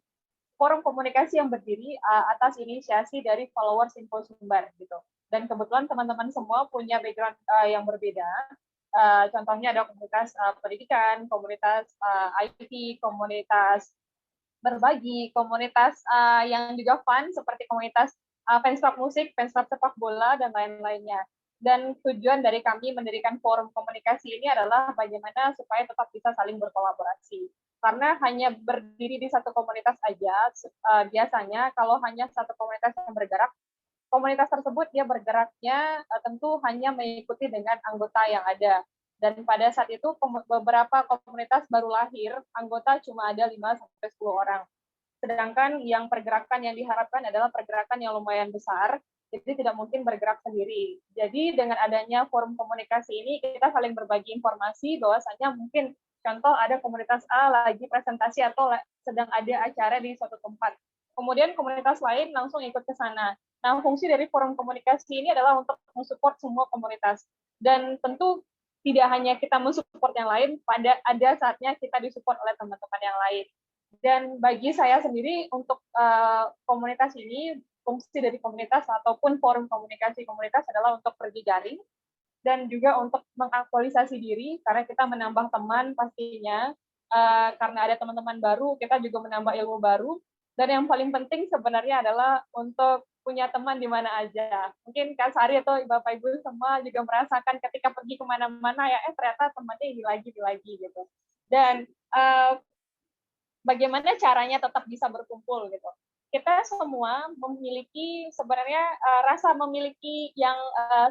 forum komunikasi yang berdiri atas inisiasi dari followers Info Sumbar gitu. Dan kebetulan teman-teman semua punya background yang berbeda. Contohnya ada komunitas pendidikan, komunitas IT, komunitas berbagi, komunitas yang juga fun seperti komunitas fans club musik, fans club sepak bola, dan lain-lainnya. Dan tujuan dari kami mendirikan forum komunikasi ini adalah bagaimana supaya tetap bisa saling berkolaborasi. Karena hanya berdiri di satu komunitas aja, biasanya kalau hanya satu komunitas yang bergerak, komunitas tersebut dia bergeraknya tentu hanya mengikuti dengan anggota yang ada. Dan pada saat itu beberapa komunitas baru lahir, anggota cuma ada 5-10 orang. Sedangkan yang pergerakan yang diharapkan adalah pergerakan yang lumayan besar, jadi tidak mungkin bergerak sendiri. Jadi dengan adanya forum komunikasi ini, kita saling berbagi informasi bahwasanya mungkin contoh ada komunitas A lagi presentasi atau sedang ada acara di suatu tempat. Kemudian komunitas lain langsung ikut ke sana. Nah, fungsi dari forum komunikasi ini adalah untuk mensupport semua komunitas. Dan tentu tidak hanya kita mensupport yang lain, ada saatnya kita disupport oleh teman-teman yang lain. Dan bagi saya sendiri untuk komunitas ini, fungsi dari komunitas ataupun forum komunikasi komunitas adalah untuk pergi jaring, dan juga untuk mengaktualisasi diri, karena kita menambah teman pastinya, karena ada teman-teman baru, kita juga menambah ilmu baru, dan yang paling penting sebenarnya adalah untuk punya teman di mana aja. Mungkin Kak Sari atau Bapak Ibu semua juga merasakan ketika pergi kemana-mana, ya ternyata temannya ini lagi gitu. Dan bagaimana caranya tetap bisa berkumpul gitu. Kita semua memiliki sebenarnya rasa memiliki yang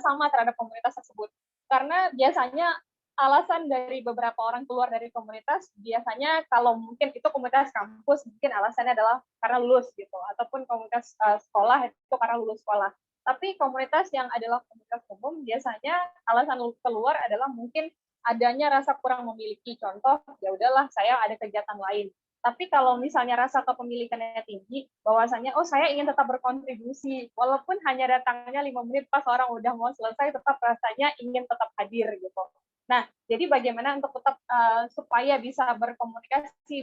sama terhadap komunitas tersebut. Karena biasanya alasan dari beberapa orang keluar dari komunitas, biasanya kalau mungkin itu komunitas kampus, mungkin alasannya adalah karena lulus gitu, ataupun komunitas sekolah itu karena lulus sekolah. Tapi komunitas yang adalah komunitas umum, biasanya alasan keluar adalah mungkin adanya rasa kurang memiliki. Contoh, ya udahlah saya ada kegiatan lain. Tapi kalau misalnya rasa kepemilikannya tinggi, bahwasanya oh saya ingin tetap berkontribusi, walaupun hanya datangnya 5 menit pas orang udah mau selesai, tetap rasanya ingin tetap hadir gitu. Nah, jadi bagaimana untuk tetap supaya bisa berkomunikasi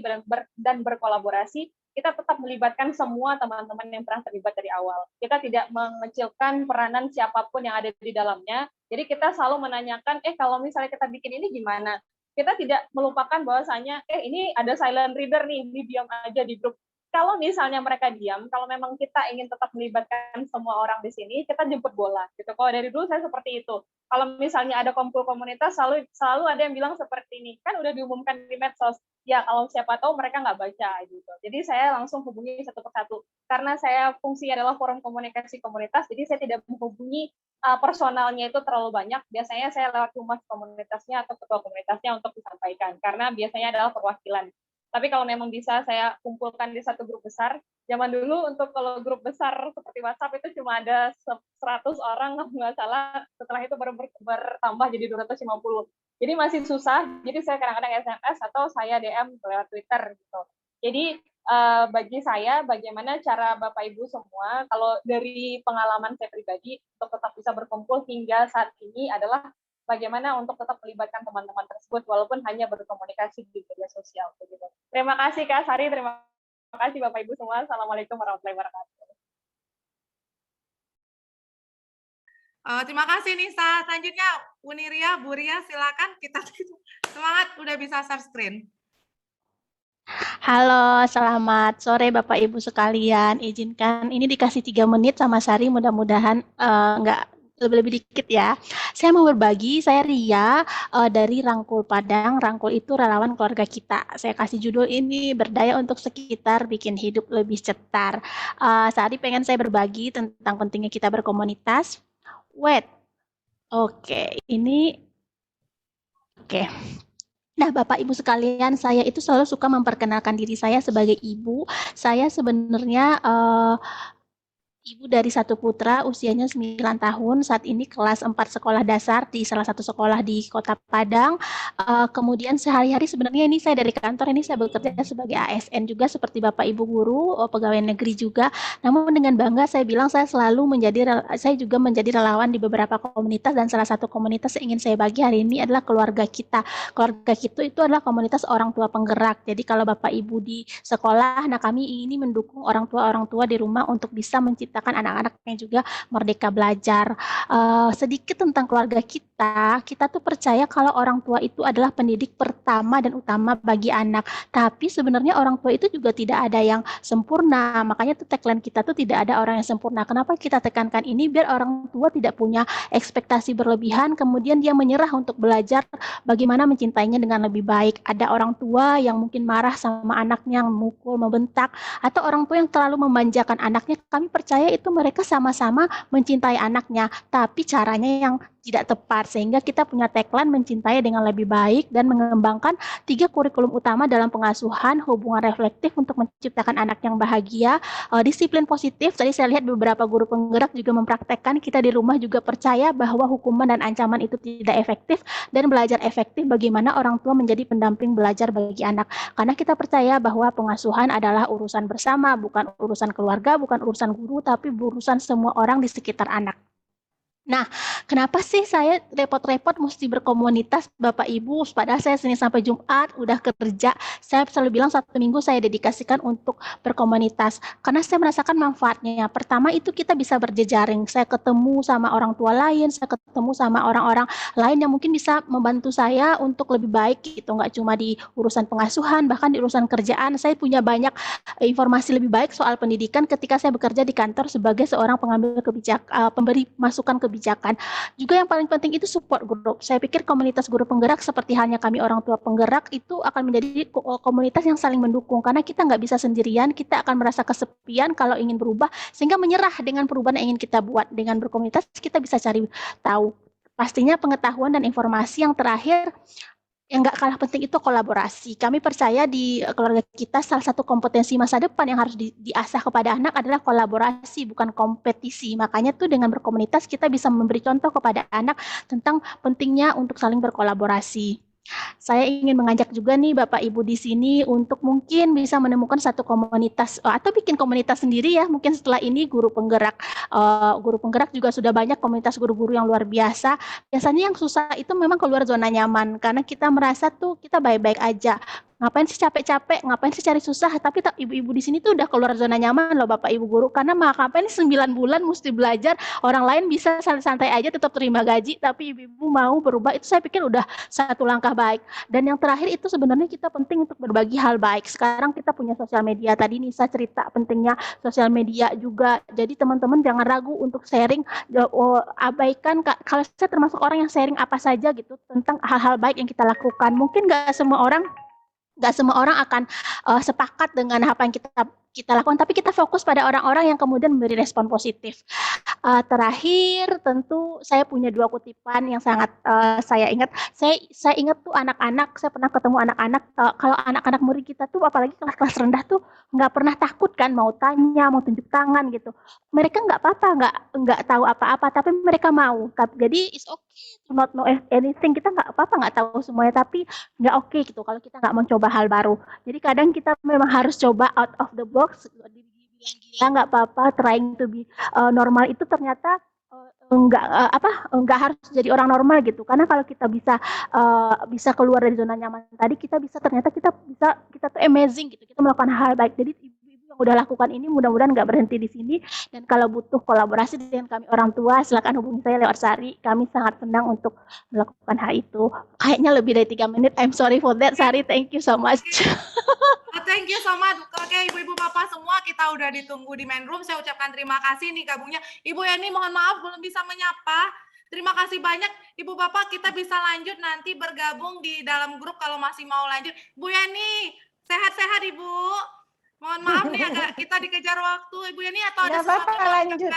dan berkolaborasi, kita tetap melibatkan semua teman-teman yang pernah terlibat dari awal. Kita tidak mengecilkan peranan siapapun yang ada di dalamnya. Jadi kita selalu menanyakan, kalau misalnya kita bikin ini gimana? Kita tidak melupakan bahwasanya, ini ada silent reader nih, ini diam aja di grup. Kalau misalnya mereka diam, kalau memang kita ingin tetap melibatkan semua orang di sini, kita jemput bola. Gitu. Kalau dari dulu saya seperti itu. Kalau misalnya ada kumpul komunitas, selalu ada yang bilang seperti ini. Kan udah diumumkan di medsos. Ya, kalau siapa tahu mereka nggak baca. Gitu. Jadi saya langsung hubungi satu persatu. Karena saya fungsi adalah forum komunikasi komunitas, jadi saya tidak menghubungi personalnya itu terlalu banyak. Biasanya saya lewat humas komunitasnya atau ketua komunitasnya untuk disampaikan. Karena biasanya adalah perwakilan. Tapi kalau memang bisa saya kumpulkan di satu grup besar, zaman dulu untuk kalau grup besar seperti WhatsApp itu cuma ada 100 orang, nggak salah, setelah itu baru bertambah jadi 250. Jadi masih susah, jadi saya kadang-kadang SMS atau saya DM lewat Twitter gitu. Jadi bagi saya, bagaimana cara Bapak Ibu semua, kalau dari pengalaman saya pribadi, untuk tetap bisa berkumpul hingga saat ini adalah bagaimana untuk tetap melibatkan teman-teman tersebut walaupun hanya berkomunikasi di media sosial begitu. Terima kasih Kak Sari, terima kasih Bapak Ibu semua. Assalamualaikum warahmatullahi wabarakatuh. Terima kasih Nisa. Selanjutnya Uniria, Bu Ria, silakan kita semangat udah bisa share screen. Halo, selamat sore Bapak Ibu sekalian. Izinkan ini dikasih 3 menit sama Sari, mudah-mudahan nggak lebih dikit ya. Saya mau berbagi, saya Ria dari Rangkul Padang. Rangkul itu relawan keluarga kita. Saya kasih judul ini, berdaya untuk sekitar, bikin hidup lebih cetar. Sari pengen saya berbagi tentang pentingnya kita berkomunitas. Oke, ini Oke. Nah, Bapak Ibu sekalian, saya itu selalu suka memperkenalkan diri saya sebagai ibu. Saya sebenarnya ibu dari satu putra, usianya 9 tahun, saat ini kelas 4 sekolah dasar di salah satu sekolah di Kota Padang. Kemudian sehari-hari sebenarnya ini saya dari kantor, ini saya bekerja sebagai ASN juga seperti Bapak Ibu guru, pegawai negeri juga. Namun dengan bangga saya bilang saya juga menjadi relawan di beberapa komunitas, dan salah satu komunitas yang ingin saya bagi hari ini adalah keluarga kita. Keluarga kita itu adalah komunitas orang tua penggerak. Jadi kalau Bapak Ibu di sekolah, nah kami ini mendukung orang tua di rumah untuk bisa menciptakan anak-anaknya juga merdeka belajar. Sedikit tentang keluarga kita tuh percaya kalau orang tua itu adalah pendidik pertama dan utama bagi anak. Tapi sebenarnya orang tua itu juga tidak ada yang sempurna. Makanya tuh tagline kita tuh tidak ada orang yang sempurna. Kenapa kita tekankan ini? Biar orang tua tidak punya ekspektasi berlebihan, kemudian dia menyerah untuk belajar bagaimana mencintainya dengan lebih baik. Ada orang tua yang mungkin marah sama anaknya, memukul, membentak, atau orang tua yang terlalu memanjakan anaknya. Kami percaya itu mereka sama-sama mencintai anaknya, tapi caranya yang tidak tepat, sehingga kita punya tagline mencintai dengan lebih baik dan mengembangkan 3 kurikulum utama dalam pengasuhan, hubungan reflektif untuk menciptakan anak yang bahagia, disiplin positif. Tadi saya lihat beberapa guru penggerak juga mempraktekkan, kita di rumah juga percaya bahwa hukuman dan ancaman itu tidak efektif, dan belajar efektif bagaimana orang tua menjadi pendamping belajar bagi anak. Karena kita percaya bahwa pengasuhan adalah urusan bersama, bukan urusan keluarga, bukan urusan guru, tapi urusan semua orang di sekitar anak. Nah, kenapa sih saya repot-repot mesti berkomunitas Bapak Ibu? Padahal saya Senin sampai Jumat udah kerja. Saya selalu bilang 1 minggu saya dedikasikan untuk berkomunitas. Karena saya merasakan manfaatnya. Pertama itu kita bisa berjejaring. Saya ketemu sama orang tua lain, saya ketemu sama orang-orang lain yang mungkin bisa membantu saya untuk lebih baik gitu. Nggak cuma di urusan pengasuhan, bahkan di urusan kerjaan. Saya punya banyak informasi lebih baik soal pendidikan ketika saya bekerja di kantor sebagai seorang pengambil kebijakan, pemberi masukan kebijakan. Juga yang paling penting itu support group. Saya pikir komunitas guru penggerak seperti halnya kami orang tua penggerak itu akan menjadi komunitas yang saling mendukung, karena kita nggak bisa sendirian, kita akan merasa kesepian kalau ingin berubah, sehingga menyerah dengan perubahan yang ingin kita buat. Dengan berkomunitas kita bisa cari tahu. Pastinya pengetahuan dan informasi yang terakhir, yang nggak kalah penting itu kolaborasi. Kami percaya di keluarga kita salah satu kompetensi masa depan yang harus diasah kepada anak adalah kolaborasi, bukan kompetisi. Makanya tuh dengan berkomunitas kita bisa memberi contoh kepada anak tentang pentingnya untuk saling berkolaborasi. Saya ingin mengajak juga nih Bapak Ibu di sini untuk mungkin bisa menemukan satu komunitas atau bikin komunitas sendiri ya. Mungkin setelah ini guru penggerak juga sudah banyak komunitas guru-guru yang luar biasa. Biasanya yang susah itu memang keluar zona nyaman, karena kita merasa tuh kita baik-baik aja. Ngapain sih capek-capek, ngapain sih cari susah, tapi ibu-ibu di sini tuh udah keluar zona nyaman loh Bapak Ibu guru, karena ngapain 9 bulan mesti belajar, orang lain bisa santai aja tetap terima gaji, tapi ibu-ibu mau berubah, itu saya pikir udah satu langkah baik. Dan yang terakhir itu sebenarnya kita penting untuk berbagi hal baik. Sekarang kita punya sosial media, tadi Nisa cerita pentingnya sosial media juga, jadi teman-teman jangan ragu untuk sharing, abaikan, kalau saya termasuk orang yang sharing apa saja gitu, tentang hal-hal baik yang kita lakukan. Mungkin nggak semua orang akan sepakat dengan apa yang kita lakukan, tapi kita fokus pada orang-orang yang kemudian memberi respon positif. Terakhir, tentu saya punya 2 kutipan yang sangat saya ingat. Saya ingat tuh anak-anak, saya pernah ketemu anak-anak, kalau anak-anak murid kita tuh, apalagi kelas-kelas rendah tuh, nggak pernah takut kan, mau tanya, mau tunjuk tangan gitu. Mereka nggak apa-apa, nggak tahu apa-apa, tapi mereka mau. Jadi it's okay to not know anything. Kita nggak apa-apa, nggak tahu semuanya, tapi nggak oke gitu kalau kita nggak mencoba hal baru. Jadi kadang kita memang harus coba out of the box. Dibilang gila nggak apa-apa, trying to be normal itu ternyata nggak harus jadi orang normal gitu. Karena kalau kita bisa keluar dari zona nyaman tadi, kita tuh amazing gitu. Kita melakukan hal baik. Jadi ibu-ibu yang udah lakukan ini mudah-mudahan nggak berhenti di sini. Dan kalau butuh kolaborasi dengan kami orang tua, silakan hubungi saya lewat Sari. Kami sangat senang untuk melakukan hal itu. Kayaknya lebih dari 3 menit. I'm sorry for that, Sari. Thank you so much. Thank you so much. Oke, ibu-ibu bapak semua, kita udah ditunggu di main room. Saya ucapkan terima kasih nih gabungnya. Ibu Yani mohon maaf belum bisa menyapa. Terima kasih banyak ibu bapak, kita bisa lanjut nanti bergabung di dalam grup kalau masih mau lanjut. Bu Yani, sehat-sehat Ibu. Mohon maaf nih agak kita dikejar waktu Ibu Yani, atau ada sesuatu yang mau lanjut.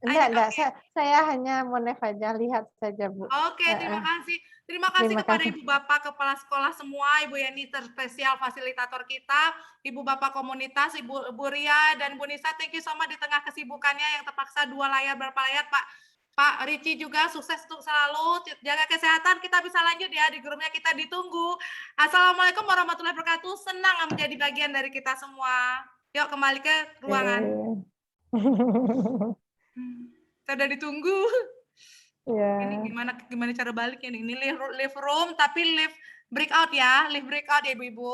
Enggak. Saya hanya mau aja, lihat saja, Bu. Oke, terima kasih. Terima kasih Terima kepada kasih. Ibu Bapak Kepala Sekolah semua, Ibu Yani terspesial fasilitator kita, Ibu Bapak Komunitas, Ibu Ria dan Bu Nisa, thank you so much di tengah kesibukannya yang terpaksa 2 layar berapa layar, Pak Ricci juga sukses untuk selalu jaga kesehatan. Kita bisa lanjut ya di grupnya, kita ditunggu. Assalamualaikum warahmatullahi wabarakatuh. Senang menjadi bagian dari kita semua. Yuk kembali ke ruangan. Saya udah ditunggu. Ini gimana cara baliknya nih? Ini live room tapi live breakout ya, Ibu-ibu.